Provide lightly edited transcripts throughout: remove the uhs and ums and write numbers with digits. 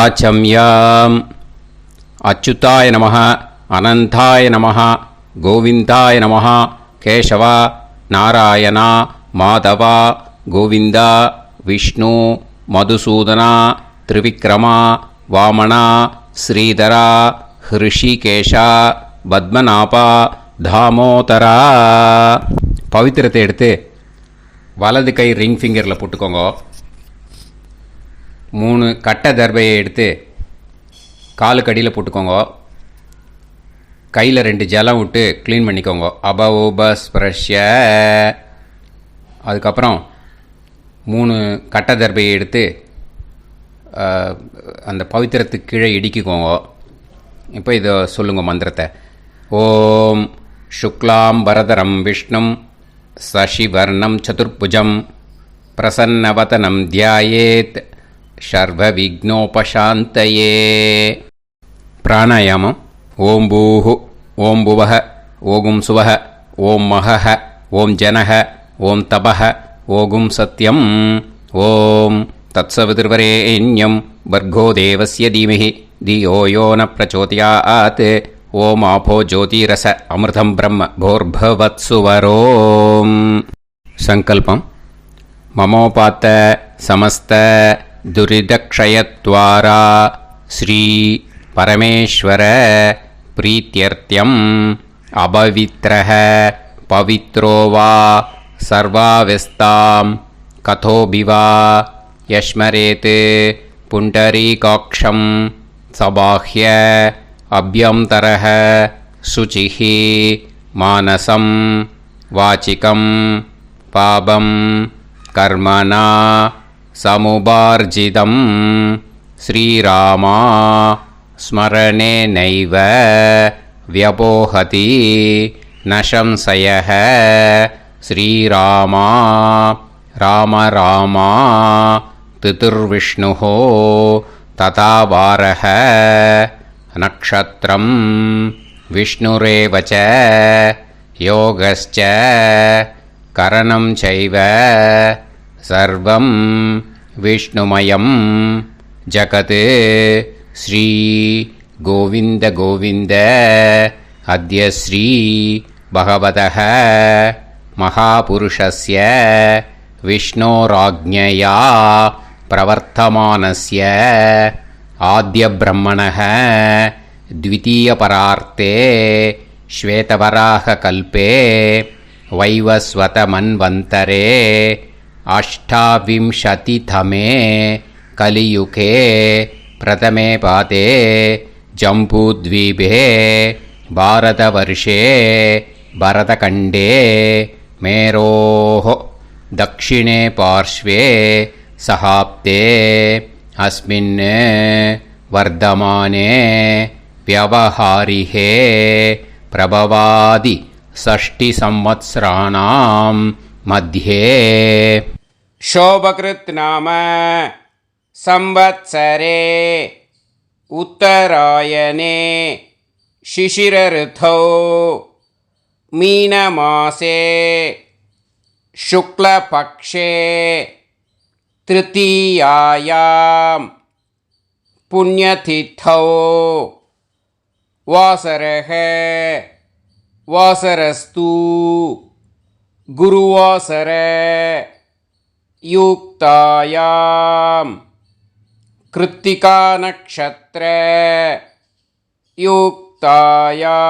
ஆச்சம்யாம். அச்சுதாய நமः, அனந்தாய நமः, கோவிந்தாய நமः, கேசவா, நாராயணா, மாதவா, கோவிந்தா, விஷ்ணு, மதுசூதனா, திரிவிக்ரமா, வாமனா, ஸ்ரீதரா, ஹிருஷிகேஷா, பத்மநாபா, தாமோதரா. பவித்திரத்தை எடுத்து வலது கை ரிங் ஃபிங்கரில் போட்டுக்கோங்க. 3 கட்டை தர்பையை எடுத்து காலுக்கடியில் போட்டுக்கோங்க. கையில் 2 ஜலம் விட்டு க்ளீன் பண்ணிக்கோங்க. அபவோபஸ்பிரஷ்ய. அதுக்கப்புறம் 3 கட்டை தர்பையை எடுத்து அந்த பவித்திரத்துக்கு கீழே இடிக்கிக்கோங்க. இப்போ இதை சொல்லுங்கள் மந்திரத்தை. ஓம் சுக்லாம் வரதரம் விஷ்ணும் சசிவர்ணம் சதுர்புஜம் பிரசன்னவதனம் தியாயேத் சர்வ விக்னோபசாந்தயே. பிராணாயாமம். ஓம் பூஹு, ஓம் புவஹ, ஓகும் சுவஹ, ஓம் மஹஹ, ஓம் ஜனஹ, ஓம் தபஹ, ஓகும் சத்யம். ஓம் தத்சவிதுர்வரேண்யம் பர்கோ தேவஸ்ய தீமஹி தியோ யோ ந பிரச்சோதயாத். ஓம் ஆபோ ஜோதிரச அமிர்தம் பிரம்ம போர்பவத்சுவரோம். சங்கல்பம். மமோபாத்த சமஸ்த துரிதக்ஷயத்வாரா ஸ்ரீ பரமேஸ்வர பிரீத்யர்த்தியம் அபவித்ரஹ பவித்ரோ வா சர்வாவஸ்தாம் கதோபிவா யஸ்மரேத் புண்டரீகாக்ஷம் சபாஹ்ய அப்யந்தரஹ சுசிஹ மானசம் வாசிகம் பாபம் கர்மணா சமுபார்ஜிதம் ஸ்ரீராமா ஸ்மரணேனைவ வ்யபோஹதி ந சம்சயः. ஸ்ரீராமா ராம ராமா திதிர்விஷ்ணுः ததா வாரः. நக்ஷத்ரம் விஷ்ணுரேவ ச யோகஸ்ச கரணம் சைவ சர்வம் விஷ்ணுமயம் ஜகத். ஸ்ரீ கோவிந்த கோவிந்த அத்ய ஸ்ரீ பகவதः மகாபுருஷஸ்ய விஷ்ணோராஜ்ஞயா பிரவர்த்தமானஸ்ய ஆத்ய பிரம்மணः த்விதீயபரார்த்தே ஸ்வேதவராக கல்பே வைவஸ்வத மன்வந்தரே அஷ்டாவிம்சதிதமே கலியுகே பிரதமே பாதே ஜம்பூத்வீபே பாரதவர்ஷே பரதகண்டே மேரோः தக்ஷிணே பார்ஷ்வே சஹாப்தே அஸ்மின் வர்தமானே व्यवहारिहे प्रभवादि 6 संवत्सराणां मध्ये शोभकृत् नाम संवत्सरे उत्तरायणे शिशिरऋतौ मीनमासे शुक्लपक्षे तृतीयायां पुण्यतिथौ वासरः वासरस्तु गुरुवासर युक्तायां कृत्तिका नक्षत्र युक्तायां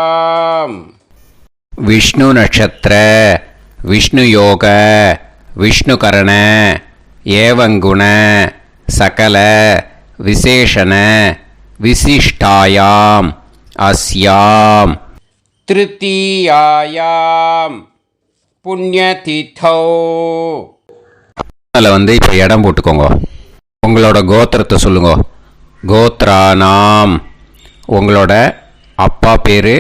विष्णु नक्षत्र विष्णु योग विष्णुकरण एवं गुण सकल विशेषण विशिष्टायां अस्यां तृतीयायां पुण्यतिथौ. அதில் இப்போ இடம் போட்டுக்கோங்க. உங்களோட கோத்திரத்தை சொல்லுங்க. கோத்ரானாம். உங்களோட அப்பா பேர்,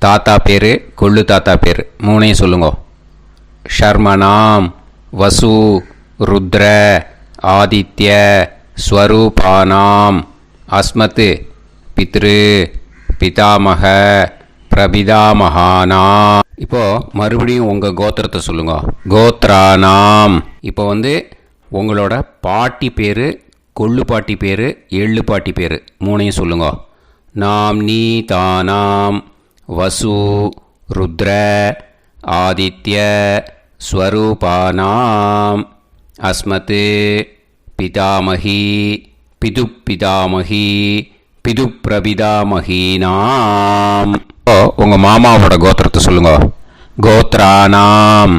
தாத்தா பேர், கொள்ளு தாத்தா பேர் 3ஐயும் சொல்லுங்க. ஷர்மனாம் வசு ருத்ர ஆதித்ய ஸ்வரூபானாம் அஸ்மத் பித்ரு பிதாமக பிரபிதாமகானா. இப்போது மறுபடியும் உங்கள் கோத்திரத்தை சொல்லுங்க. கோத்ரானாம். இப்போ உங்களோட பாட்டி பேர் கொள்ளு பாட்டி பேர், எள்ளு பாட்டி பேர் மூணையும் சொல்லுங்க. நாம் நீ தானாம் வசு ருத்ர ஆதித்ய ஸ்வரூபானாம் அஸ்மத் பிதாமகி பிதுப்பிதாமகி பிதுப்பிரபிதாமகீனாம். உங்கள் மாமாவோட கோத்திரத்தை சொல்லுங்க. கோத்ரானாம்.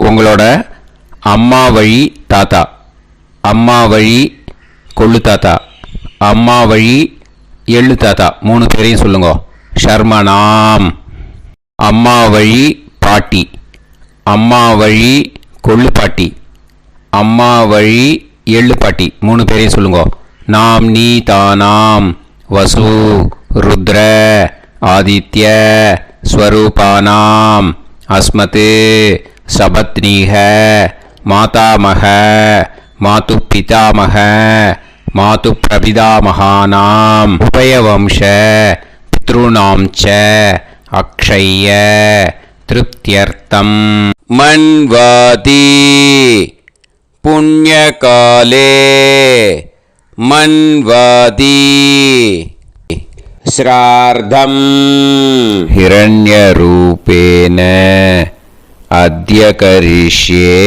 உங்களோட அம்மா வழி தாத்தா, அம்மா வழி கொள்ளு தாத்தா, அம்மா வழி எள்ளு தாத்தா மூணு பேரையும் சொல்லுங்க. ஷர்மனாம். அம்மா வழி பாட்டி, அம்மா வழி கொள்ளு பாட்டி, அம்மா வழி எள்ளு பாட்டி மூணு பேரையும் சொல்லுங்க. நாம் நீ தானாம் வசு ருத்ர ஆதித்ய ஸ்வரூபானாம் அஸ்மத் சபத்னீஹ மாதாமக மாது பிதாமக மாது பிரபிதாமகானாம் உபயவம்ச பித்ருணாம் ச அக்ஷய்ய திருப்தியர்த்தம் மன்வாதி புண்ணியகாலே மன்வாதி ஸ்ரார்த்தம் ஹிரண்யரூபேன அத்ய கரிஷ்யே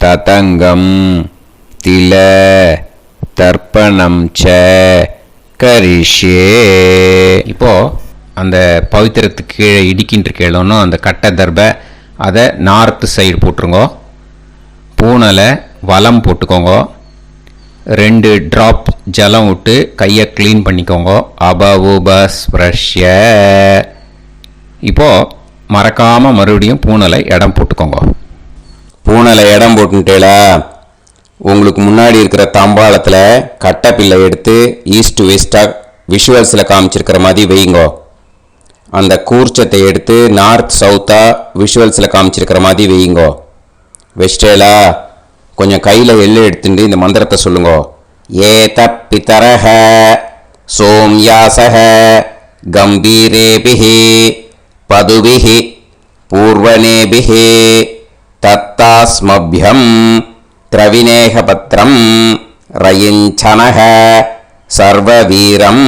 ததங்கம் தில தர்ப்பணம் ச கரிஷ்யே. இப்போ அந்த பவித்திரத்துக்கு கீழே இடிக்கின்ற கேளோன்னு அந்த கட்டை தர்பை அதை நார்த்து சைடு போட்டுருங்க. பூனலை வலம் போட்டுக்கோங்க. 2 ட்ராப் ஜலம் விட்டு கையை க்ளீன் பண்ணிக்கோங்க. அபவுபஸ்ப்ரஷ்ய. இப்போது மறக்காமல் மறுபடியும் பூனலை இடம் போட்டுக்கோங்க. பூனலை இடம் போட்டுட்டேலா, உங்களுக்கு முன்னாடி இருக்கிற தாம்பாளத்தில் கட்டைப்பில்லை எடுத்து ஈஸ்ட் வெஸ்டாக விஷுவல்ஸில் காமிச்சிருக்கிற மாதிரி வைங்கோ. அந்த கூர்ச்சத்தை எடுத்து நார்த் சவுத்தாக விஷுவல்ஸில் காமிச்சிருக்கிற மாதிரி வைங்கோ. வெஸ்டேலா கொஞ்சம் கையில் எள்ளு எடுத்துட்டு இந்த மந்திரத்தை சொல்லுங்க. ஏத பிதரஹ சோம்யாசஹ கம்பீரேபிஹி பதுபிஹி பூர்வனேபிஹி தத்தாஸ்மப்யம் திரவிநேகபத்ரம் ரயிஞ்சனஹ சர்வவீரம்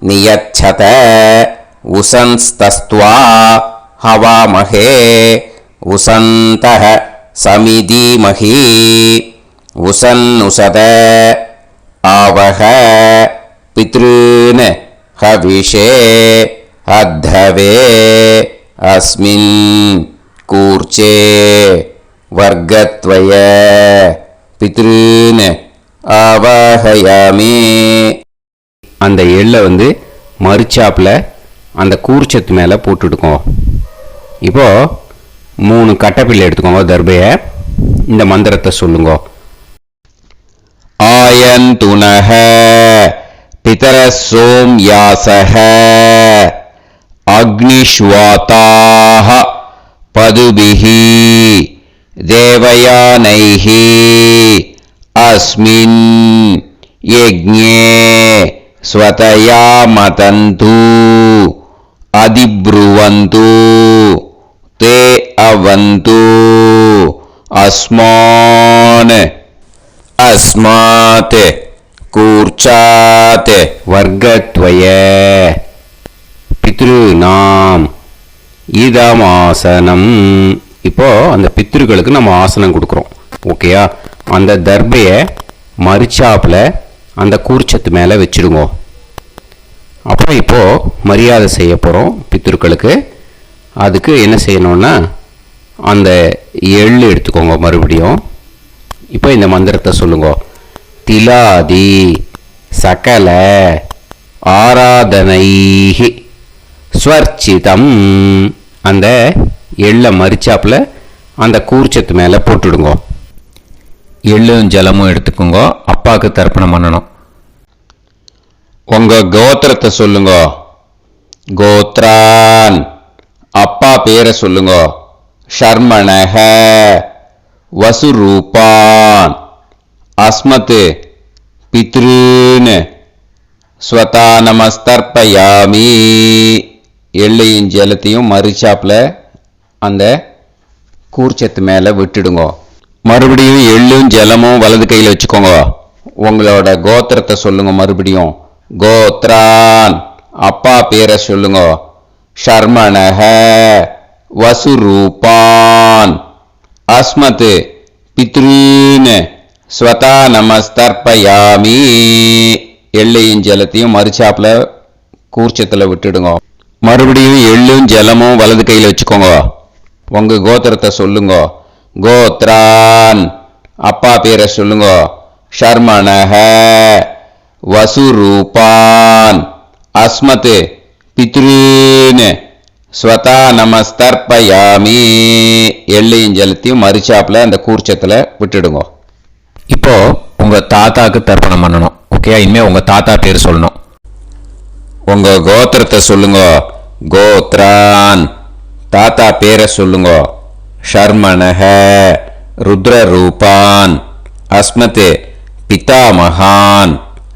நியச்சத உசன்ஸ்தஸ்த்வா ஹவாமஹே உசந்தஹ சமிதீமஹி உசன்னுசத ஆவஹ பித்ருன் ஹவிஷே அத்தவே அஸ்மின் கூர்ச்சே வர்க்கத்வய பித்ருன் ஆவாஹயாமி. அந்த எள்ளை மரிச்சாப்பில் அந்த கூர்ச்சத்து மேலே போட்டுடுக்கோம். இப்போது 3 கட்டைப்பிள்ளை எடுத்துக்கோங்க. தர்பையை இந்த மந்திரத்தை சொல்லுங்க. ஆயந்துனஹ பிதர சோம்யாசஹ அக்னிஷ்வாதாஹ பதுபிஹி தேவயானைஹி அஸ்மின் யஜ்ஞே ஸ்வதயா மதந்து அதிப்ருவந்து தே அவது அஸ்மான் அஸ்மாத் கூர்ச்சாத் வர்க்கத்வய பித்ருநாம் இதமாசனம். இப்போது அந்த பித்ருக்களுக்கு நம்ம ஆசனம் கொடுக்குறோம். ஓகேயா? அந்த தர்பையை மரிச்சாப்பில் அந்த கூர்ச்சத்து மேலே வச்சுடுங்க. அப்புறம் இப்போது மரியாதை செய்ய போகிறோம் பித்ருக்களுக்கு. அதுக்கு என்ன செய்யணும்னா அந்த எள்ளு எடுத்துக்கோங்க. மறுபடியும் இப்போ இந்த மந்திரத்தை சொல்லுங்க. திலாதி சகல ஆராதனைஹி ஸ்வர்ச்சிதம். அந்த எள்ளை மரிச்சாப்பில் அந்த கூர்ச்சத்து மேலே போட்டுடுங்க. எள்ளும் ஜலமும் எடுத்துக்கோங்க. அப்பாவுக்கு தர்ப்பணம் பண்ணணும். உங்கள் கோத்திரத்தை சொல்லுங்க. கோத்ரான். அப்பா பேரை சொல்லுங்க. ஷர்மணஹ வசுரூபான் அஸ்மத் பித்ருன் ஸ்வதா நமஸ்தர்ப்பயாமி. எள்ளையும் ஜலத்தையும் மரிச்சாப்பில் அந்த கூர்ச்சத்து மேலே விட்டுடுங்க. மறுபடியும் எள்ளும் ஜலமும் வலது கையில் வச்சுக்கோங்க. உங்களோட கோத்திரத்தை சொல்லுங்க. மறுபடியும் கோத்ரான், அப்பா பேரை சொல்லுங்க. ஷர்மணஹ, வசுரூபான், அஸ்மத், பித்ருன், ஸ்வதா நமஸ்தர்ப்பயாமி. எள்ளையும் ஜலத்தையும் மறுச்சாப்புல கூர்ச்சத்தில் விட்டுடுங்க. மறுபடியும் எள்ளும் ஜலமும் வலது கையில் வச்சுக்கோங்க. உங்க கோத்திரத்தை சொல்லுங்க. கோத்ரான், அப்பா பேரை சொல்லுங்க. ஷர்மணஹ, வசுரூபான், அஸ்மத், பித்ருன், ஸ்வதா நமஸ்தர்ப்பயாமி. எள்ளையும் ஜலத்தையும் மறுச்சாப்புல அந்த கூர்ச்சத்தில் விட்டுடுங்க. இப்போ உங்க தாத்தாக்கு தர்ப்பணம் பண்ணணும். ஓகே, இனிமே உங்க தாத்தா பேர் சொல்லணும். உங்க கோத்திரத்தை சொல்லுங்க. கோத்ரான், தாத்தா பேரை சொல்லுங்க. ஷர்மணஹ, ருத்ரரூபான், அஸ்மத், பிதாமகான்,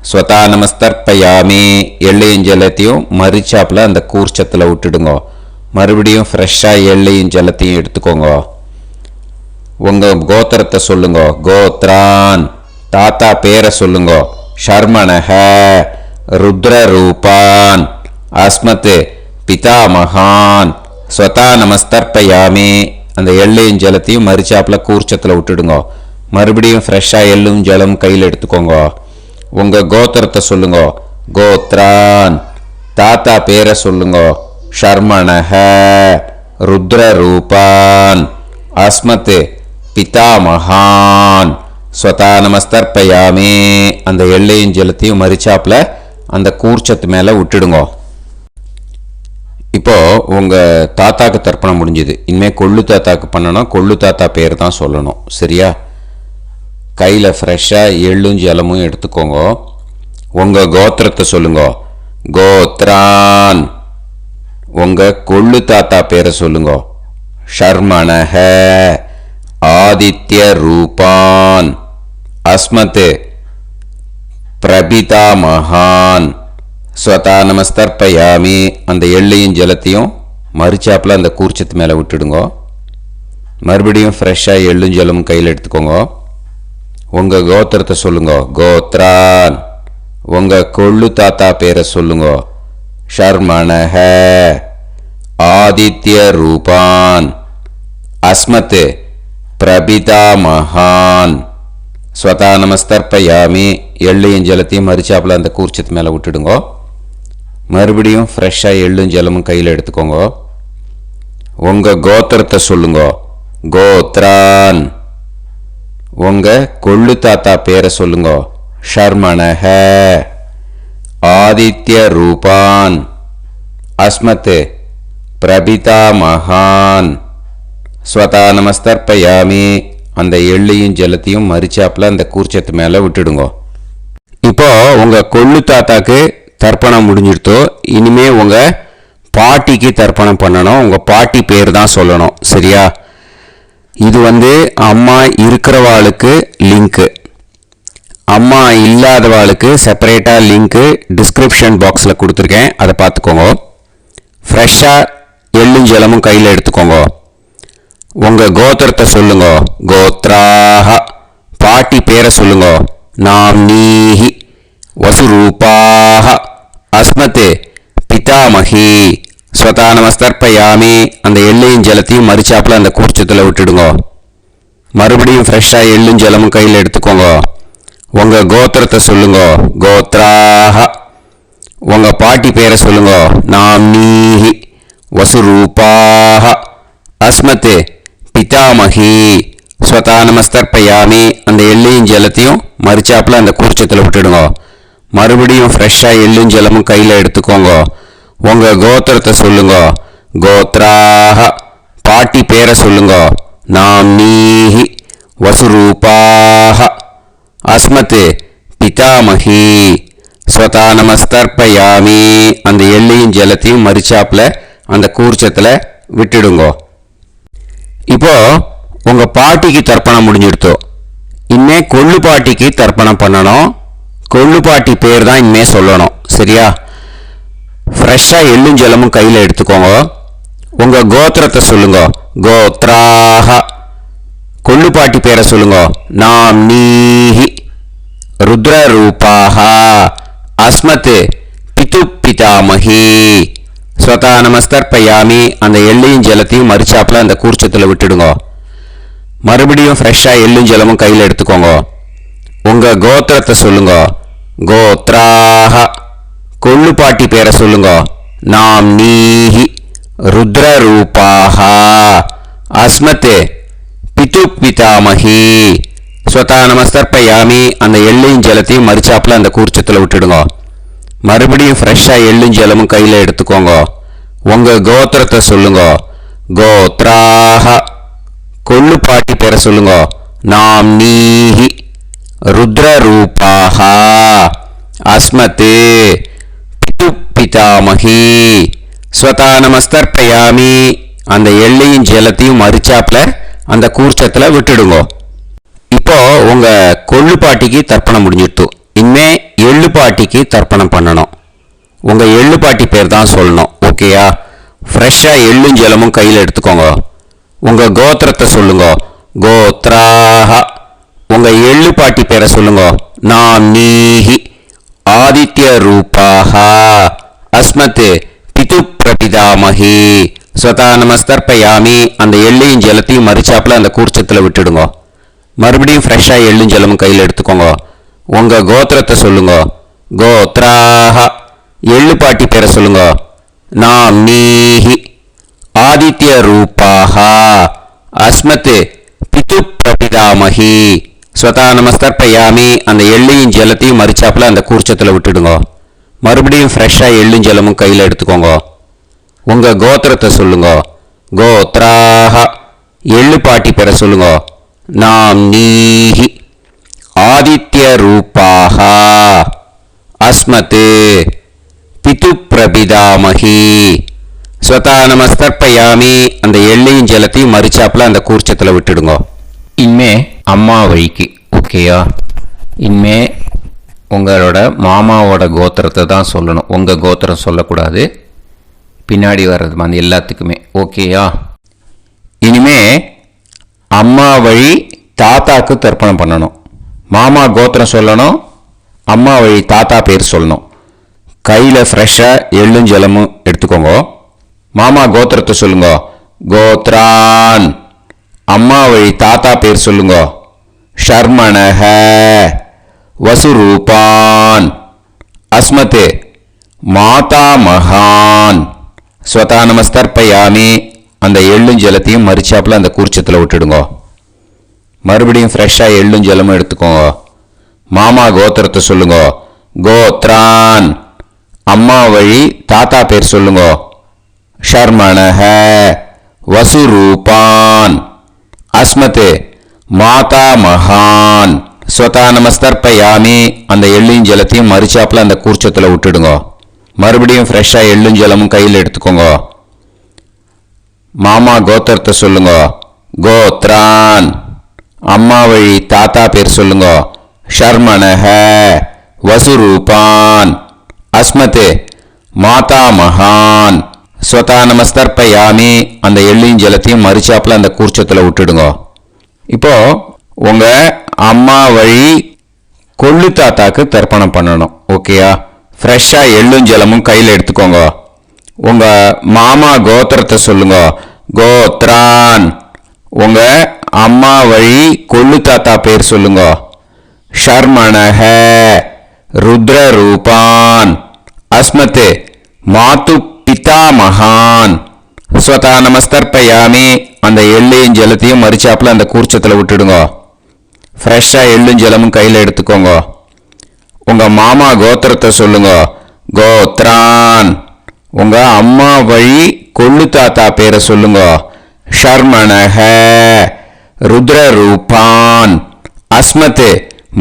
ஸ்வதா நமஸ்தர்ப்பயாமி. எள்ளையும் ஜலத்தையும் மறுச்சாப்புல அந்த கூர்ச்சத்தில் விட்டுடுங்க. மறுபடியும் ஃப்ரெஷ்ஷாக எள்ளையும் ஜலத்தையும் எடுத்துக்கோங்க. உங்க கோத்திரத்தை சொல்லுங்க. கோத்ரான், தாத்தா பேரை சொல்லுங்க. ஷர்மணஹ, ருத்ரரூபான், அஸ்மத், பிதாமகான், ஸ்வதா நமஸ்தர்ப்பயாமி. அந்த எள்ளையும் ஜலத்தையும் மறுச்சாப்புல கூர்ச்சத்தில் விட்டுடுங்க. மறுபடியும் ஃப்ரெஷ்ஷாக எள்ளும் ஜலம் கையில் எடுத்துக்கோங்க. உங்க கோத்திரத்தை சொல்லுங்க. கோத்ரான், தாத்தா பேரை சொல்லுங்க. ஷர்மணஹ, ருத்ரரூபான், அஸ்மத், பிதாமகான், ஸ்வதா நமஸ்தர்ப்பயாமி. அந்த எள்ளையும் ஜலத்தையும் மறுச்சாப்புல அந்த கூர்ச்சத்து மேலே விட்டுடுங்க. இப்போ உங்க தாத்தாக்கு தர்ப்பணம் முடிஞ்சுது. இனிமேல் கொள்ளு தாத்தாக்கு பண்ணணும். கொள்ளு தாத்தா பேர் தான் சொல்லணும். சரியா? கையில் ஃப்ரெஷ்ஷாக எள்ளும் ஜலமும் எடுத்துக்கோங்க. உங்க கோத்திரத்தை சொல்லுங்க. கோத்ரான், உங்க கொள்ளு தாத்தா பேரை சொல்லுங்க. ஷர்மணஹ, ஆதித்ய ரூபான், அஸ்மத், பிரபிதாமகான், ஸ்வதா நமஸ்தர்ப்பயாமி. அந்த எள்ளையும் ஜலத்தையும் மறுச்சாப்பில் அந்த கூர்ச்சத்து மேலே விட்டுடுங்க. மறுபடியும் ஃப்ரெஷ்ஷாக எள்ளும் ஜலமும் கையில் எடுத்துக்கோங்க. உங்கள் கோத்திரத்தை சொல்லுங்க. கோத்ரான், உங்கள் கொள்ளு தாத்தா பேரை சொல்லுங்க. ஷர்மணஹ, ஆதித்ய ரூபான், அஸ்மத், பிரபிதாமகான், ஸ்வதா நமஸ்தர்ப்பயாமி. எள்ளையும் ஜலத்தையும் மறுச்சாப்பில் அந்த கூர்ச்சத்து மேலே விட்டுடுங்க. மறுபடியும் ஃப்ரெஷ்ஷாக எள்ளும் ஜலமும் கையில் எடுத்துக்கோங்க. உங்கள் கோத்திரத்தை சொல்லுங்க. கோத்ரான், உங்கள் கொள்ளு தாத்தா பேரை சொல்லுங்க. ஷர்மணஹ, ஆதித்ய ரூபான், அஸ்மத், பிரபிதாமகான், ஸ்வதா நமஸ்தர்ப்பயாமி. அந்த எள்ளையும் ஜலத்தையும் மறுச்சாப்பில் அந்த கூர்ச்சத்து மேலே விட்டுடுங்க. இப்போ உங்கள் கொள்ளு தாத்தாக்கு தர்ப்பணம் முடிஞ்சிடுத்தோ. இனிமே உங்கள் பாட்டிக்கு தர்ப்பணம் பண்ணணும். உங்கள் பாட்டி பேர் தான் சொல்லணும். சரியா? இது அம்மா இருக்கிறவாளுக்கு லிங்க்கு, அம்மா இல்லாதவாளுக்கு செப்பரேட்டாக லிங்க்கு டிஸ்கிரிப்ஷன் பாக்ஸில் கொடுத்துருக்கேன். அதை பார்த்துக்கோங்க. ஃப்ரெஷ்ஷாக எள்ளும் ஜலமும் கையில் எடுத்துக்கோங்க. உங்கள் கோத்திரத்தை சொல்லுங்க. கோத்ராஹ, பாட்டி பேரை சொல்லுங்க. நாம்னீஹி, வசுரூபாஹ, அஸ்மத், பிதாமகி, ஸ்வதா நமஸ்தர்ப்பயாமி. அந்த எள்ளையும் ஜலத்தையும் மறுச்சாப்பில் அந்த கூர்ச்சத்தில் விட்டுடுங்க. மறுபடியும் ஃப்ரெஷ்ஷாக எள்ளும் ஜலமும் கையில் எடுத்துக்கோங்க. உங்கள் கோத்திரத்தை சொல்லுங்க. கோத்ராஹ, உங்கள் பாட்டி பேரை சொல்லுங்க. நாம்னீஹி, வசுரூபாஹ, அஸ்மத், பிதாமகி, ஸ்வதா நமஸ்தர்ப்பயாமி. அந்த எள்ளையும் ஜலத்தையும் மறுச்சாப்பில் அந்த கூர்ச்சத்தில் விட்டுடுங்க. மறுபடியும் ஃப்ரெஷ்ஷாக எள்ளும் ஜலமும் கையில் எடுத்துக்கோங்க. உங்கள் கோத்திரத்தை சொல்லுங்க. கோத்ராஹ, பாட்டி பேரை சொல்லுங்க. நாம்னீஹி, வசுரூபாஹ, அஸ்மத், பிதாமகி, ஸ்வதா நமஸ்தர்ப்பயாமி. அந்த எள்ளையும் ஜலத்தையும் மறுச்சாப்பில் அந்த கூர்ச்சத்தில் விட்டுடுங்க. இப்போ உங்கள் பாட்டிக்கு தர்ப்பணம் முடிஞ்சிடுத்தோ. இனிமே கொள்ளு பாட்டிக்கு தர்ப்பணம் பண்ணணும். கொள்ளு பாட்டி பேர் தான் இனிமே சொல்லணும். சரியா? ஃப்ரெஷ்ஷாக எள்ளும் ஜலமும் கையில் எடுத்துக்கோங்க. உங்கள் கோத்திரத்தை சொல்லுங்க. கோத்ராஹ, கொள்ளுப்பாட்டி பேரை சொல்லுங்க. நாம் நீஹி ருத்ரரூபாக அஸ்மத் பிது பிதாமகி ஸ்வதா நமஸ்தர்ப்பயாமி. அந்த எள்ளையும் ஜலத்தையும் மறிச்சாப்பில் அந்த கூர்ச்சத்தில் விட்டுடுங்க. மறுபடியும் ஃப்ரெஷ்ஷாக எள்ளும் ஜலமும் கையில் எடுத்துக்கோங்க. உங்கள் கோத்திரத்தை சொல்லுங்க. கோத்ராக கொள்ளுப்பாட்டி பேரை சொல்லுங்க. நாம் நீஹி ருத்ரரூபாக அஸ்மத் பிது பிதாமகி ஸ்வதா நமஸ்தர்ப்பயாமி. அந்த எள்ளையும் ஜலத்தையும் மறிச்சாப்பில் அந்த கூர்ச்சத்தில் விட்டுடுங்க. மறுபடியும் ஃப்ரெஷ்ஷாக எள்ளும் ஜலமும் கையில் எடுத்துக்கோங்க. உங்கள் கோத்திரத்தை சொல்லுங்க. கோத்ராக கொள்ளுப்பாட்டி பேரை சொல்லுங்க. நாம் நீஹி ருத்ரரூபாக அஸ்மத் பிது பிதாமகி ஸ்வதா நமஸ்தர்ப்பயாமி. அந்த எள்ளையும் ஜலத்தையும் மறிச்சாப்பில் அந்த கூர்ச்சத்தில் விட்டுடுங்க. இப்போ உங்கள் கொள்ளுப்பாட்டிக்கு தர்ப்பணம் முடிஞ்சிடுத்து. இனிமே எள்ளுப்பாட்டிக்கு தர்ப்பணம் பண்ணணும். உங்கள் எள்ளுப்பாட்டி பேர் தான் சொல்லணும். ஓகேயா? ஃப்ரெஷ்ஷாக எள்ளும் ஜலமும் கையில் எடுத்துக்கோங்க. உங்கள் கோத்திரத்தை சொல்லுங்க. கோத்ராக உங்கள் எள்ளுப்பாட்டி பேரை சொல்லுங்க. நாம் நீஹி ஆதித்ய ரூபாக அஸ்மத் பிது பிரபிதாமகி ஸ்வதா நமஸ்தர்ப்பயாமி. அந்த எள்ளையும் ஜலத்தையும் மறிச்சாப்பில் அந்த கூர்ச்சத்தில் விட்டுடுங்க. மறுபடியும் ஃப்ரெஷ்ஷாக எள்ளும் ஜலமும் கையில் எடுத்துக்கோங்க. உங்கள் கோத்திரத்தை சொல்லுங்க. கோத்ராக எள்ளுப்பாட்டி பேரை சொல்லுங்க. நாம் நீஹி ஆதித்ய ரூபாக அஸ்மத் பிது பிரபிதாமகி ஸ்வதா நமஸ்தர்ப்பயாமி. அந்த எள்ளையும் ஜலத்தையும் மறிச்சாப்பில் அந்த கூர்ச்சத்தில் விட்டுடுங்க. மறுபடியும் ஃப்ரெஷ்ஷாக எள்ளும் ஜலமும் கையில் எடுத்துக்கோங்க. உங்கள் கோத்திரத்தை சொல்லுங்க. கோத்ராக எள்ளுப்பாட்டி பேரை சொல்லுங்க. நாம் நீஹி ஆதித்ய ரூபாக அஸ்மத் பிது பிரபிதாமகி ஸ்வதா நமஸ்தர்ப்பயாமி. அந்த எள்ளையும் ஜலத்தையும் மறிச்சாப்பில் அந்த கூர்ச்சத்தில் விட்டுடுங்க. இனிமே அம்மா வழிக்கு. ஓகேயா? இனிமே உங்களோட மாமாவோட கோத்திரத்தை தான் சொல்லணும். உங்கள் கோத்திரம் சொல்லக்கூடாது. பின்னாடி வர்றது மாதிரி எல்லாத்துக்குமே. ஓகேயா? இனிமே அம்மா வழி தாத்தாக்கு தர்ப்பணம் பண்ணணும். மாமா கோத்திரம் சொல்லணும். அம்மா வழி தாத்தா பேர் சொல்லணும். கையில் ஃப்ரெஷ்ஷாக எள்ளும் ஜலமும் எடுத்துக்கோங்க. மாமா கோத்திரத்தை சொல்லுங்க. கோத்ரான் அம்மா வழி தாத்தா பேர் சொல்லுங்க. ஷர்மணஹ வசுரூபான் அஸ்மத் மாதா மகான் ஸ்வதா நமஸ்தர்ப்பயாமி. அந்த எள்ளும் ஜலத்தையும் மறிச்சாப்பில் அந்த கூர்ச்சத்தில் விட்டுடுங்க. மறுபடியும் ஃப்ரெஷ்ஷாக எள்ளும் ஜலமும் எடுத்துக்கோங்க. மாமா கோத்திரத்தை சொல்லுங்க. கோத்ரான் அம்மா வழி தாத்தா பேர் சொல்லுங்க. ஷர்மணஹ வசுரூபான் அஸ்மத் மாதா மகான் ஸ்வதா நமஸ்தர்ப்பயாமி. அந்த எள்ளும் ஜலத்தையும் மறிச்சாப்பில் அந்த கூர்ச்சத்தில் விட்டுடுங்க. மறுபடியும் ஃப்ரெஷ்ஷாக எள்ளும் ஜலமும் கையில் எடுத்துக்கோங்க. மாமா கோத்திரத்தை சொல்லுங்க. கோத்ரான் அம்மா வழி தாத்தா பேர் சொல்லுங்க. ஷர்மணஹ வசுரூபான் அஸ்மத் மாதா மகான் ஸ்வதா நமஸ்தர்ப்பயாமி. அந்த எள்ளையும் ஜலத்தையும் மறிச்சாப்பில் அந்த கூர்ச்சத்தில் விட்டுடுங்க. இப்போ உங்கள் அம்மா வழி கொள்ளு தாத்தாக்கு தர்ப்பணம் பண்ணணும். ஓகேயா? ஃப்ரெஷ்ஷாக எள்ளும் ஜலமும் கையில் எடுத்துக்கோங்க. உங்கள் மாமா கோத்திரத்தை சொல்லுங்க. கோத்ரான் உங்கள் அம்மா வழி கொள்ளு தாத்தா பேர் சொல்லுங்க. ஷர்மணஹ ருத்ரரூபான் அஸ்மத் மாது பிதா மகான் ஸ்வதா நமஸ்தர்ப்பயாமி. அந்த எள்ளையும் ஜலத்தையும் மறிச்சாப்பில் அந்த கூர்ச்சத்தில் விட்டுடுங்க. ஃப்ரெஷ்ஷாக எள்ளும் ஜலமும் கையில் எடுத்துக்கோங்க. உங்கள் மாமா கோத்திரத்தை சொல்லுங்க. கோத்ரான் உங்கள் அம்மா வழி கொள்ளு தாத்தா பேரை சொல்லுங்க. ஷர்மணஹ ருத்ரரூபான் அஸ்மத்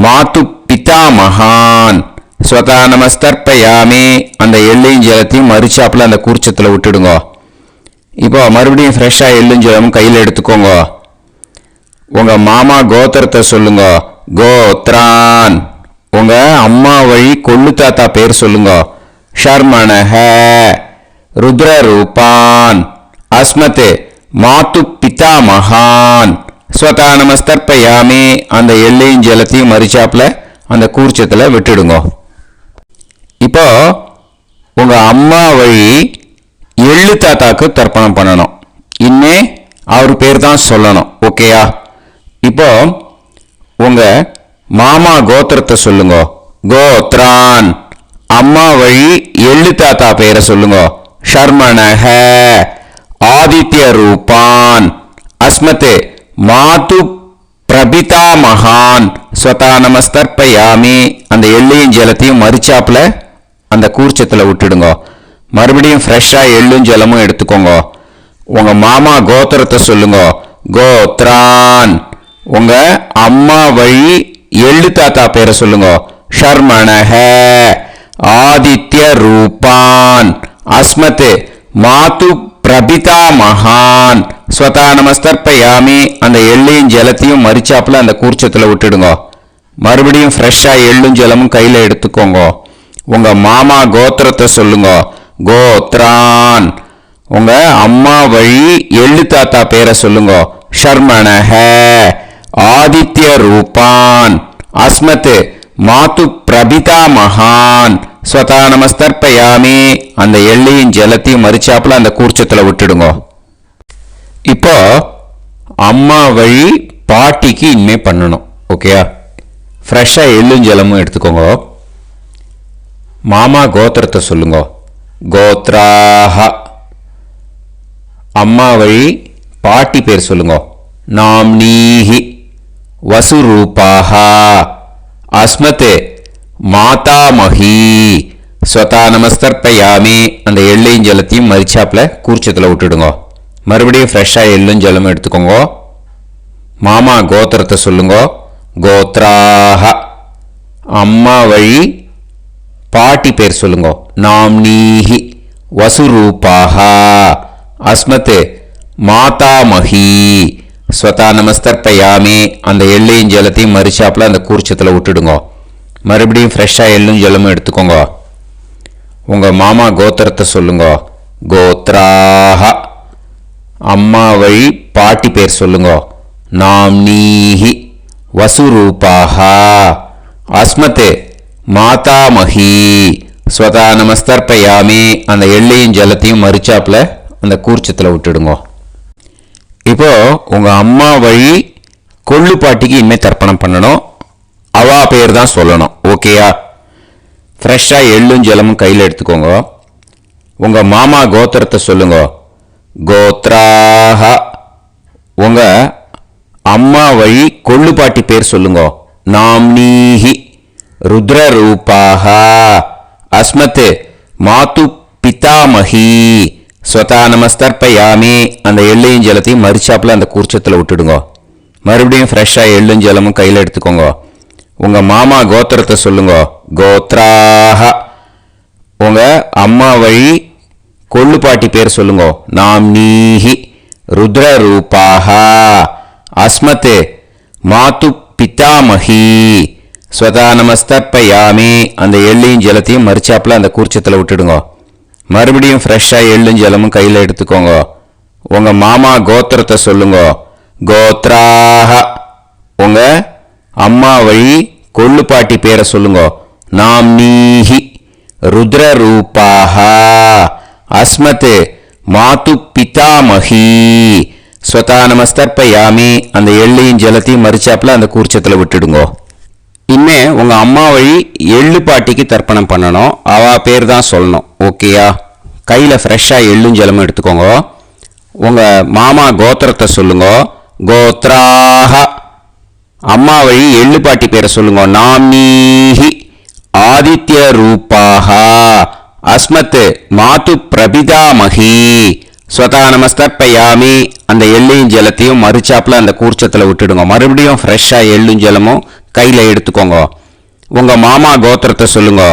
மாது பிதா மகான் ஸ்வதா நமஸ்தர்ப்பயாமி. அந்த எள்ளையும் ஜலத்தையும் மறிச்சாப்பில் அந்த கூர்ச்சத்தில் விட்டுடுங்க. இப்போ மறுபடியும் ஃப்ரெஷ்ஷாக எள்ளும் ஜலமும் கையில் எடுத்துக்கோங்க. உங்கள் மாமா கோத்திரத்தை சொல்லுங்க. கோத்ரான் உங்கள் அம்மா வழி கொள்ளு தாத்தா பேர் சொல்லுங்க. ஷர்மணஹ ருத்ரரூபான் அஸ்மத் மாது பிதா மகான் ஸ்வதா நமஸ்தர்ப்பயாமி அந்த எள்ளையும் ஜலத்தையும் மறிச்சாப்புல அந்த கூர்ச்சத்தில் விட்டுடுங்க. இப்போ உங்கள் அம்மா வழி எள்ளு தாத்தாக்கு தர்ப்பணம் பண்ணணும். இன்னே அவர் பேர் தான் சொல்லணும். ஓகேயா? இப்போ உங்கள் மாமா கோத்திரத்தை சொல்லுங்க. கோத்ரான். அம்மா வழி எள்ளு தாத்தா பேரை சொல்லுங்க. ஷர்மணஹ ஆதித்ய ரூபான் அஸ்மத் மாது பிரபிதா மகான் ஸ்வதா நமஸ்தர்ப்பயாமி அந்த எள்ளையும் ஜலத்தையும் மறிச்சாப்புல அந்த கூர்ச்சத்தில் விட்டுடுங்க. மறுபடியும் ஃப்ரெஷ்ஷாக எள்ளும் ஜலமும் எடுத்துக்கோங்க. உங்கள் மாமா கோத்திரத்தை சொல்லுங்க. கோத்ரான். உங்கள் அம்மா வழி எள்ளு தாத்தா பேரை சொல்லுங்க. ஷர்மணஹ ஆதித்ய ரூபான் அஸ்மத் மாது பிரபிதா மகான் ஸ்வதா நமஸ்தர்ப்பயாமி அந்த எள்ளையும் ஜலத்தையும் மறிச்சாப்புல அந்த கூர்ச்சத்தில் விட்டுடுங்க. மறுபடியும் ஃப்ரெஷ்ஷாக எள்ளும் ஜலமும் கையில் எடுத்துக்கோங்க. உங்கள் மாமா கோத்திரத்தை சொல்லுங்க. கோத்ரான். உங்கள் அம்மா வழி எள்ளு தாத்தா பேரை சொல்லுங்க. ஷர்மணஹ ஆதித்ய ரூபான் அஸ்மத் மாது பிரபிதா மகான் ஸ்வதா நமஸ்தர்ப்பயாமி அந்த எள்ளையும் ஜலத்தையும் மறிச்சாப்புல அந்த கூர்ச்சத்தில் விட்டுடுங்க. இப்போ அம்மா வழி பாட்டிக்கு இனிமே பண்ணணும். ஓகேயா? ஃப்ரெஷ்ஷாக எள்ளும் ஜலமும் எடுத்துக்கோங்க. மாமா கோத்திரத்தை சொல்லுங்க. கோத்ராஹ. அம்மா வழி பாட்டி பேர் சொல்லுங்க. நாம்னீஹி வசுரூபாஹ அஸ்மத் மாதாமஹி ஸ்வதா நமஸ்தர்ப்பயாமி அந்த எள்ளையும் ஜலத்தையும் மறிச்சாப்புல கூர்ச்சத்தில் விட்டுடுங்க. மறுபடியும் ஃப்ரெஷ்ஷாக எள்ளும் ஜலமும் எடுத்துக்கோங்க. மாமா கோத்திரத்தை சொல்லுங்க. கோத்ராஹ. அம்மா வழி பாட்டி பேர் சொல்லுங்க. நாம்னீஹி வசுரூபாஹ அஸ்மத் மாதாமஹி ஸ்வதா நமஸ்தர்ப்பயாமி அந்த எள்ளையும் ஜலத்தையும் மறிச்சாப்புல அந்த கூர்ச்சத்தில் விட்டுடுங்க. மறுபடியும் ஃப்ரெஷ்ஷாக எள்ளும் ஜலமும் எடுத்துக்கோங்க. உங்கள் மாமா கோத்திரத்தை சொல்லுங்க. கோத்ராஹ. அம்மா வழி பாட்டி பேர் சொல்லுங்க. நாம்னீஹி வசுரூபாஹ அஸ்மத் மாதாமஹி ஸ்வதா நமஸ்தர்ப்பயாமி அந்த எள்ளையும் ஜலத்தையும் மறிச்சாப்புல அந்த கூர்ச்சத்தில் விட்டுடுங்க. இப்போ உங்கள் அம்மா வழி கொள்ளு பாட்டிக்கு இனிமேல் தர்ப்பணம் பண்ணணும். அவா பேர் தான் சொல்லணும். ஓகேயா? ஃப்ரெஷ்ஷாக எள்ளும் ஜலமும் கையில் எடுத்துக்கோங்க. உங்கள் மாமா கோத்திரத்தை சொல்லுங்க. கோத்ராஹ. உங்கள் அம்மா வழி கொள்ளு பாட்டி பேர் சொல்லுங்க. நாம்னீஹி ருத்ரரூபாஹ அஸ்மத் மாது பிதாமஹி ஸ்வதா நமஸ்தர்ப்பயாமி அந்த எள்ளையும் ஜலத்தையும் மறிச்சாப்புல அந்த கூர்ச்சத்தில் விட்டுடுங்க. மறுபடியும் ஃப்ரெஷ்ஷாக எள்ளும் ஜலமும் கையில் எடுத்துக்கோங்க. உங்கள் மாமா கோத்திரத்தை சொல்லுங்க. கோத்ராஹ. உங்கள் அம்மா வழி கொள்ளு பாட்டி பேர் சொல்லுங்க. நாம்னீஹி ருத்ரரூபாஹ அஸ்மத் மாது பிதாமஹி ஸ்வதா நமஸ்தர்ப்பயாமி அந்த எள்ளையும் ஜலத்தையும் மறிச்சாப்புல அந்த கூர்ச்சத்தில் விட்டுடுங்க. மறுபடியும் ஃப்ரெஷ்ஷாக எள்ளும் ஜலமும் கையில் எடுத்துக்கோங்க. உங்கள் மாமா கோத்திரத்தை சொல்லுங்க. கோத்ராஹ. உங்கள் அம்மா வழி கொள்ளு பாட்டி பேரை சொல்லுங்க. நாம்னீஹி ருத்ரரூபாஹ அஸ்மத் மாது பிதாமஹி ஸ்வதா நமஸ்தர்ப்பயாமி அந்த எள்ளையும் ஜலத்தையும் மறிச்சாப்புல அந்த கூர்ச்சத்தில் விட்டுடுங்க. இனிமே உங்கள் அம்மா வழி எள்ளு பாட்டிக்கு தர்ப்பணம் பண்ணணும். அவா பேர் தான் சொல்லணும். ஓகேயா? கையில் ஃப்ரெஷ்ஷாக எள்ளும் ஜலமும் எடுத்துக்கோங்க. உங்கள் மாமா கோத்திரத்தை சொல்லுங்க. கோத்ராஹ. அம்மா வழி எள்ளு பாட்டி பேரை சொல்லுங்க. நாம்னீஹி ஆதித்ய ரூபாஹ அஸ்மத் மாது பிரபிதாமஹி ஸ்வதா நமஸ்தர்ப்பயாமி அந்த எள்ளையும் ஜலத்தையும் மறிச்சாப்புல அந்த கூர்ச்சத்தில் விட்டுடுங்க. மறுபடியும் ஃப்ரெஷ்ஷாக எள்ளும் ஜலமும் கையில் எடுத்துக்கோங்க. உங்கள் மாமா கோத்திரத்தை சொல்லுங்க.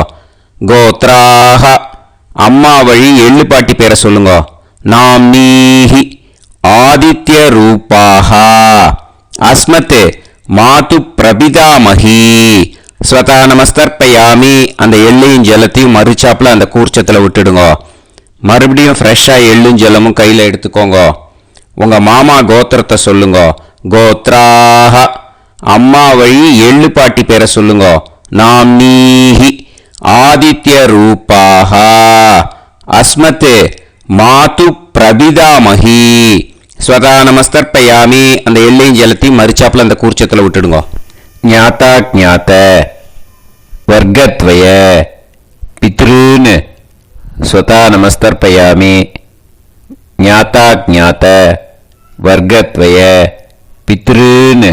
கோத்ராஹ. அம்மா வழி எள்ளு பாட்டி பேரை சொல்லுங்க. நாம்னீஹி ஆதித்ய ரூபாஹ அஸ்மத் மாது பிரபிதாமஹி ஸ்வதா நமஸ்தர்ப்பயாமி அந்த எள்ளையும் ஜலத்தையும் மறிச்சாப்புல அந்த கூர்ச்சத்தில் விட்டுடுங்க. மறுபடியும் ஃப்ரெஷ்ஷாக எள்ளும் ஜலமும் கையில் எடுத்துக்கோங்க. உங்கள் மாமா கோத்திரத்தை சொல்லுங்க. கோத்ராஹ. அம்மா வழி எள்ளு பாட்டி பேரை சொல்லுங்க. நாம்னீஹி ஆதித்ய ரூபாஹ. அஸ்மத் மாது பிரபிதாமஹி. ஸ்வதா நமஸ்தர்ப்பயாமி. அந்த எள்ளையும் ஜலத்தையும் மறிச்சாப்புல அந்த கூர்ச்சத்தில் விட்டுடுங்க. ஞாதா ஜாத்த வர்க்கத்வய பித்ருன் ஸ்வதா நமஸ்தர்ப்பயாமி. ஞாதா ஜாத்த வர்க்கத்வய பித்ருன்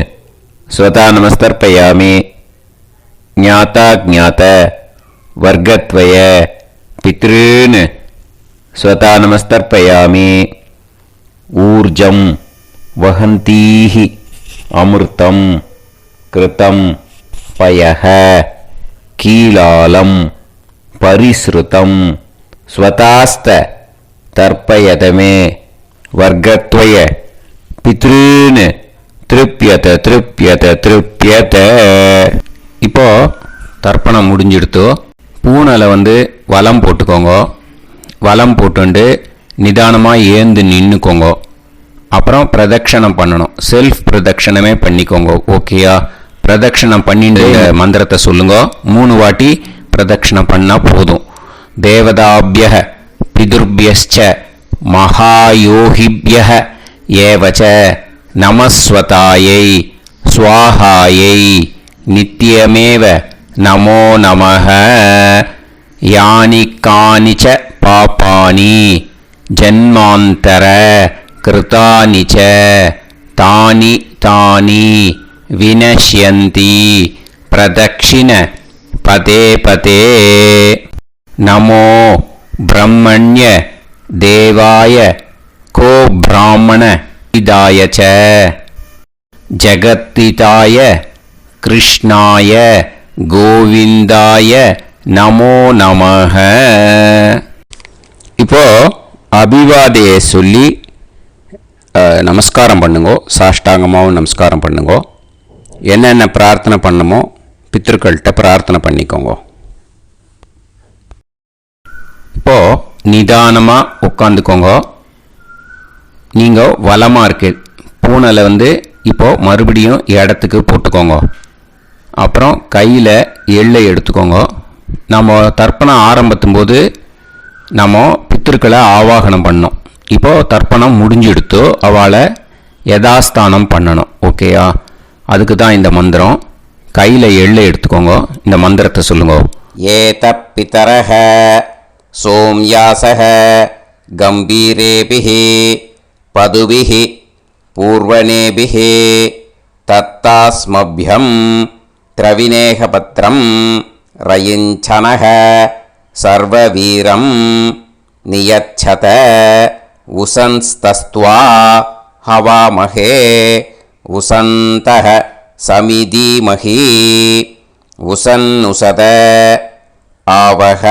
ஸ்வதா நமஸ்தர்ப்பயாமி. ஞாதா ஜாத்த வர்க்கத்வய பித்ருன் ஸ்வதா நமஸ்தர்ப்பயாமி. ஊர்ஜம் வஹந்தீஹி அமிர்தம் கிருதம் பயஹ கீலாலம் பரிஸ்ருதம் ஸ்வதாஸ்த தர்ப்பயதமே வர்க்கத்வய பித்ருன் திருப்யத திருப்யத திருப்யத. இப்போ தர்ப்பணம் முடிஞ்சிடுத்தோ. பூனலை வலம் போட்டுக்கோங்க. வலம் போட்டுண்டு நிதானமாக ஏந்து நின்றுக்கோங்க. அப்புறம் பிரதட்சணம் பண்ணணும். செல்ஃப் பிரதட்சணமே பண்ணிக்கோங்க. ஓகேயா? பிரதட்சணம் பண்ணிட்டு மந்திரத்தை சொல்லுங்க. 3 வாட்டி பிரதட்சணம் பண்ணால் போதும். தேவதாபிய பிதுர்பியச்ச மகாயோகிபிய ஏவச்ச நமஸ்வதாயை ஸ்வாஹாயை நித்யமேவ நமோ நமஹ. யானி கானிச்ச பாபானி ஜன்மாந்தர கிருதானி ச தானி தானி வினஷ்யந்தி பிரதக்ஷிண பதே பதே. நமோ பிரம்மண்ய தேவாய கோ பிராமண இதாய ச ஜகத்திதாய கிருஷ்ணாய கோவிந்தாய நமோ நமஹ. இப்போ அபிவாதையை சொல்லி நமஸ்காரம் பண்ணுங்கோ. சாஷ்டாங்கமாகவும் நமஸ்காரம் பண்ணுங்கோ. என்னென்ன பிரார்த்தனை பண்ணமோ பித்ருக்கள்கிட்ட பிரார்த்தனை பண்ணிக்கோங்க. இப்போ நிதானமாக உட்காந்துக்கோங்க. நீங்கள் வலமாக இருக்கு பூனலை இப்போ மறுபடியும் இடத்துக்கு போட்டுக்கோங்க. அப்புறம் கையில் எள்ளை எடுத்துக்கோங்க. நம்ம தர்ப்பணம் ஆரம்பித்தும் போது நம்ம பித்திருக்களை ஆவாகனம் பண்ணோம். இப்போது தர்ப்பணம் முடிஞ்செடுத்து அவளை யதாஸ்தானம் பண்ணணும். ஓகேயா? அதுக்கு தான் இந்த மந்திரம். கையில் எள்ளை எடுத்துக்கோங்க. இந்த மந்திரத்தை சொல்லுங்க. ஏத பிதரஹ சோம்யாசஹ கம்பீரேபிஹி பதுபிஹி பூர்வணேபிஹி தத்தாஸ்மப்யம் திரவிநேகபத்ரம் ரயிஞ்சனஹ சர்வவீரம் நியச்சத உசன்ஸ்தஸ்த்வா ஹவாமஹே உசந்தஹ சமிதீமஹி உசன்னுசத ஆவஹ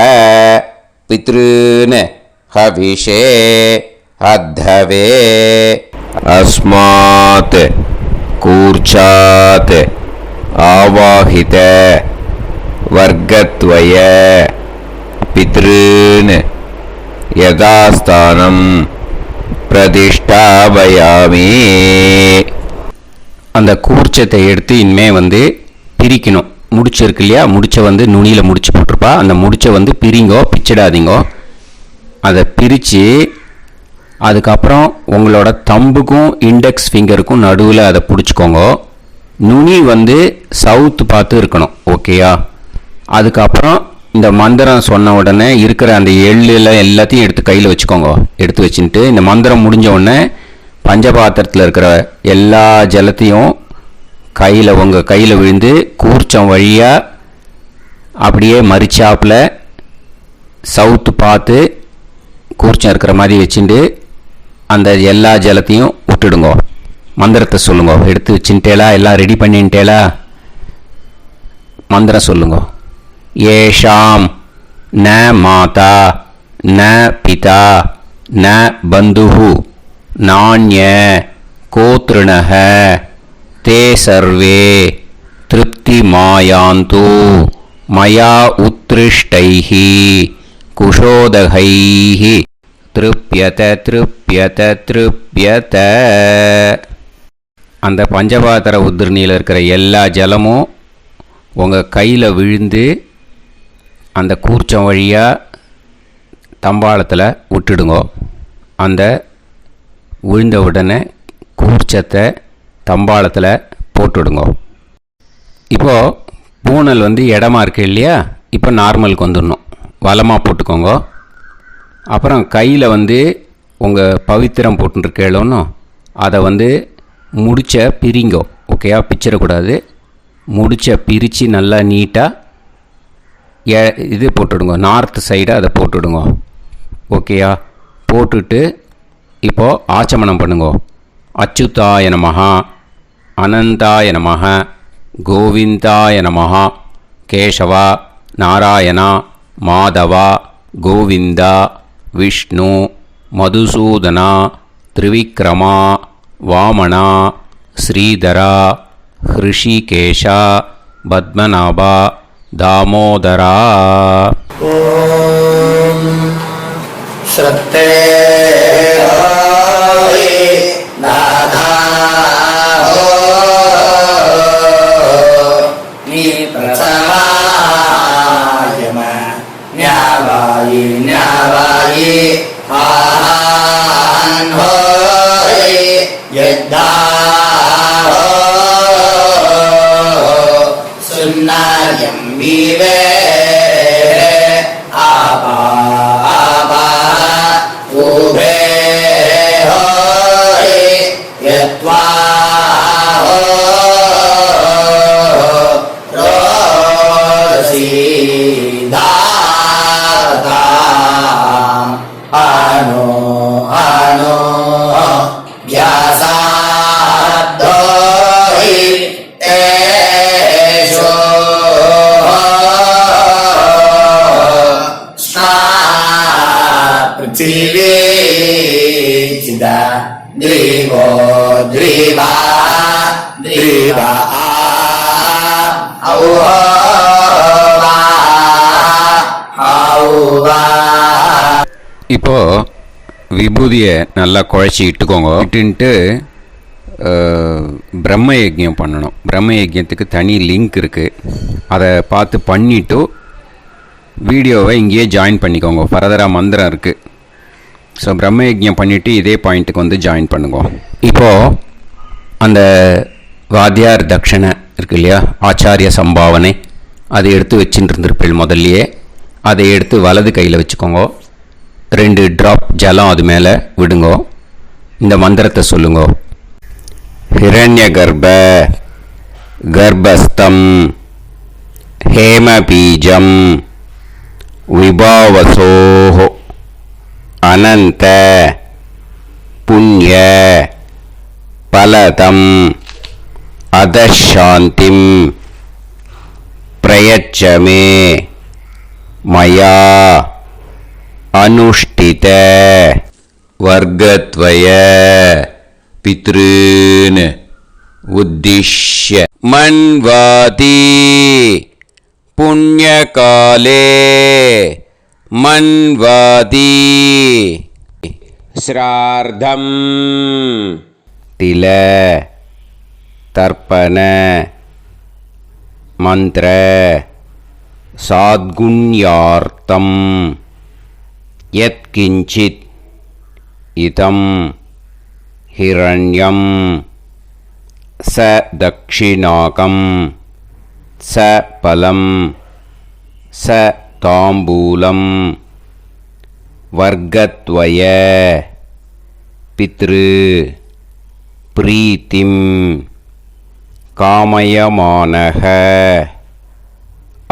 பித்ருன் ஹவிஷே அத்தவே. அஸ்மாத் கூர்ச்சாத் ஆவாஹித வர்க்கத்வய பித்ருன் யதாஸ்தானம் பிரதிஷ்டாபயாமி. அந்த கூர்ச்சத்தை எடுத்து இனிமே பிரிக்கணும். முடிச்சு இருக்கு இல்லையா? முடிச்சை நுனியில் முடிச்சு போட்டிருப்பா. அந்த முடிச்சை பிரிங்கோ, பிச்சிடாதீங்கோ. அதை பிரித்து அதுக்கப்புறம் உங்களோட தம்புக்கும் இண்டெக்ஸ் ஃபிங்கருக்கும் நடுவில் அதை பிடிச்சிக்கோங்க. நுனி சவுத்து பார்த்து இருக்கணும். ஓகேயா? அதுக்கப்புறம் இந்த மந்திரம் சொன்ன உடனே இருக்கிற அந்த எள்ளில் எல்லாத்தையும் எடுத்து கையில் வச்சுக்கோங்க. எடுத்து வச்சுட்டு இந்த மந்திரம் முடிஞ்ச உடனே பஞ்சபாத்திரத்தில் இருக்கிற எல்லா ஜலத்தையும் உங்கள் கையில் விழுந்து கூர்ச்சம் வழியாக அப்படியே மறிச்சாப்பில் சவுத்து பார்த்து கூர்ச்சம் இருக்கிற மாதிரி வச்சுட்டு அந்த எல்லா ஜலத்தையும் விட்டுடுங்க. மந்திரத்தை சொல்லுங்க. எடுத்து வச்சுட்டேலா? எல்லாம் ரெடி பண்ணிட்டேலா? மந்திரம் சொல்லுங்க. ஏஷாம் ந மாதா ந பிதா ந பந்துஹு நாண்ய கோத்ருணஹ தே சர்வே திருப்தி மாயாந்து மயா உத்ருஷ்டைஹி குஷோதகைஹி திருப்யத திருப்யத திருப்யத. அந்த பஞ்சபாத்திர உதிரணியில் இருக்கிற எல்லா ஜலமும் உங்கள் கையில் விழுந்து அந்த கூர்ச்சம் வழியாக தம்பாளத்தில் விட்டுடுங்கோ. அந்த விழுந்த உடனே கூர்ச்சத்தை தம்பாளத்தில் போட்டுடுங்கோ. இப்போது பூனல் இடமா இருக்கு இல்லையா, இப்போ நார்மலுக்கு வந்துடணும். வலமாக போட்டுக்கோங்க. அப்புறம் கையில் உங்கள் பவித்திரம் போட்டுருக்கேளோன்னு அதை முடிச்ச பிரிங்கோ. ஓகேயா, பிச்சிடக்கூடாது. முடிச்ச பிரித்து நல்லா நீட்டாக இது போட்டுடுங்க, நார்த் சைடை அதை போட்டுடுங்க. ஓகேயா, போட்டுட்டு இப்போது ஆச்சமனம் பண்ணுங்க. அச்சுதாய நமஹ, அனந்தாய நமஹ, கோவிந்தாய நமஹ, கேசவா, நாராயணா, மாதவா, கோவிந்தா, விஷ்ணு, மதுசூதனா, திரிவிக்ரமா, வாமனா, ஸ்ரீதரா, ஹிருஷிகேஷா, பத்மநாபா, தாமோதரா. ஓம் ஸ்ரத்தே நாதா நீ பிரசமாயம ஞாவாயி ஞாவாயி ஆஹான் ஹோய் யத்தா சுன்னாயம் வீவே ஆபா ஆபா உபே ஹோய் யத்வா ரோசி தாதா ஆனோ ஆனோ வியாசாதோஹி தேஷோ पृथिवी चिदा द्रिवो द्रिवा द्रिवा இப்போ விபூதியை நல்லா குழச்சி இட்டுக்கோங்க. இட்டுன்ட்டு பிரம்ம யஜ்யம் பண்ணணும். பிரம்ம யஜ்யத்துக்கு தனி லிங்க் இருக்குது, அதை பார்த்து பண்ணிவிட்டு வீடியோவை இங்கேயே ஜாயின் பண்ணிக்கோங்க. ஃபர்தராக மந்திரம் இருக்குது. ஸோ பிரம்ம யஜ்யம் பண்ணிவிட்டு இதே பாயிண்ட்டுக்கு ஜாயின் பண்ணுங்க. இப்போது அந்த வாத்தியார் தட்சணை இருக்கு இல்லையா, ஆச்சாரிய சம்பாவனை, அதை எடுத்து வச்சுட்டு இருந்திருப்பேன் முதல்லையே. அதை எடுத்து வலது கையில் வச்சுக்கோங்க. 2 ட்ராப் ஜலம் அது மேலே விடுங்கோ. இந்த மந்திரத்தை சொல்லுங்கோ. ஹிரண்ய கர்ப்ப கர்ப்பஸ்தம் ஹேமபீஜம் விபாவசோஹ அனந்த புண்ணிய பலதம் அதசாந்திம் பிரயச்சமே மயா அனுஷ்டித வர்க்கத்வய பித்ருன் உத்திஷ்ய மன்வாதி புண்ணியகாலே மன்வாதி ஸ்ரார்த்தம் தில தர்ப்பண மந்திர சாத்குண்யார்த்தம் யத்கிஞ்சித் இதம் ஹிரண்யம் ச தக்ஷிணாகம் ச பலம் ச தாம்பூலம் வர்க்கத்வய பித்ரு பிரீத்திம் காமயமானஹ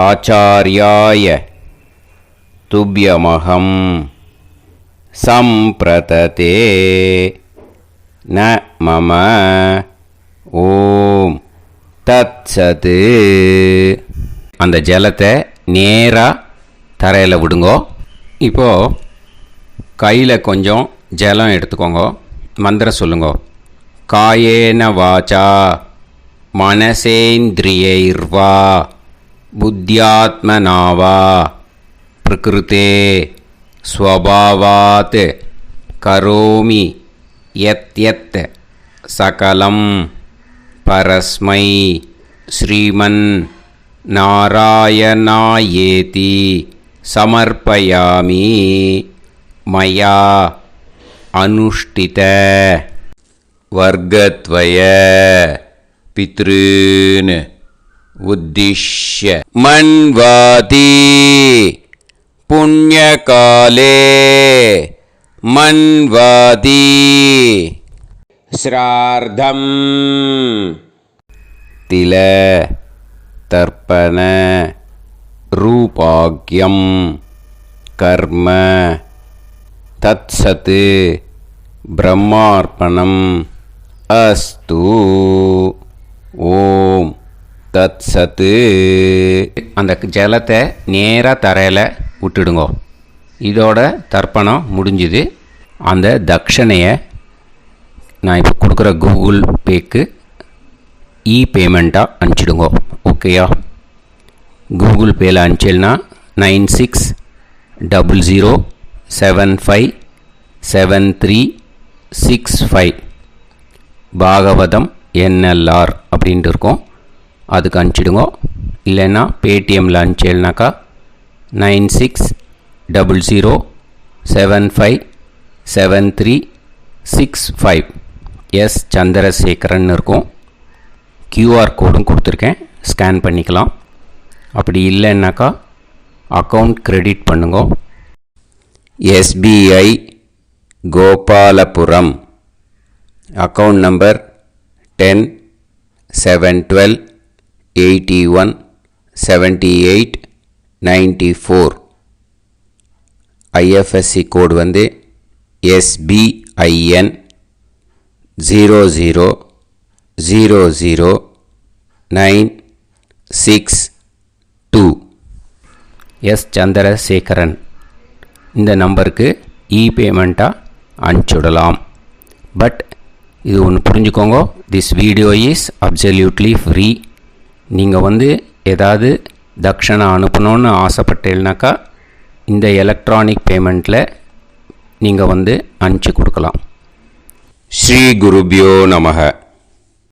ஆச்சார்யாய துப்யமகம் சம்பிரததே ந மம ஓம் தத்சத். அந்த ஜலத்தை நேராக தரையில் விடுங்கோ. இப்போது கையில் கொஞ்சம் ஜலம் எடுத்துக்கோங்க. மந்திரம் சொல்லுங்கோ. காயேன வாச்சா மனசேந்திரியைர்வா புத்தியாத்மனாவா பிரகிருதே ஸ்வபாவாத் கரோமி யத் யத் சகலம் परस्मै श्रीमन् नारायणायेति समर्पयामि मया अनुष्ठित वर्गद्वय पितॄन् उद्दिश्य मन्वाति पुण्यकाले मन्वाति श्रार्धम् तिल तर्पण रूपाग्यं कर्म तत्सत् ब्रह्मार्पणम् अस्तु ओम தத்சத்து. அந்த ஜலத்தை நேராக தரையில் விட்டுடுங்கோ. இதோட தர்ப்பணம் முடிஞ்சுது. அந்த தட்சணையை நான் இப்போ கொடுக்குற கூகுள் பேக்கு பேமெண்ட்டாக அனுப்பிச்சிடுங்கோ. ஓகேயா? கூகுள் பேயில் அனுப்பிச்சில்னா 9600757365 பாகவதம் NLR அப்படின்ட்டு இருக்கும். அதுக்கு அனுப்பிச்சிடுங்க. இல்லைன்னா பேடிஎம்மில் அனுப்பிச்சேல்னாக்கா 9600757365 எஸ் சந்திரசேகரன் இருக்கும். கியூஆர் கோடும் கொடுத்துருக்கேன், ஸ்கேன் பண்ணிக்கலாம். அப்படி இல்லைன்னாக்கா அக்கௌண்ட் கிரெடிட் பண்ணுங்க. SBI Gopalapuram account number 10-7-12-81-78-94. IFSC கோடு வந்து SBIN 0000962. எஸ் சந்திரசேகரன் இந்த நம்பருக்கு பேமெண்ட்டாக அனுப்பிச்சுடலாம். பட் இது ஒன்று புரிஞ்சுக்கோங்க, this video is absolutely free. நீங்கள் வந்து ஏதாவது தட்சணை அனுப்பணுன்னு ஆசைப்பட்டேன்னாக்கா இந்த எலக்ட்ரானிக் பேமெண்ட்டில் நீங்கள் வந்து அனுப்பிச்சி கொடுக்கலாம். ஸ்ரீ குருபியோ நமக.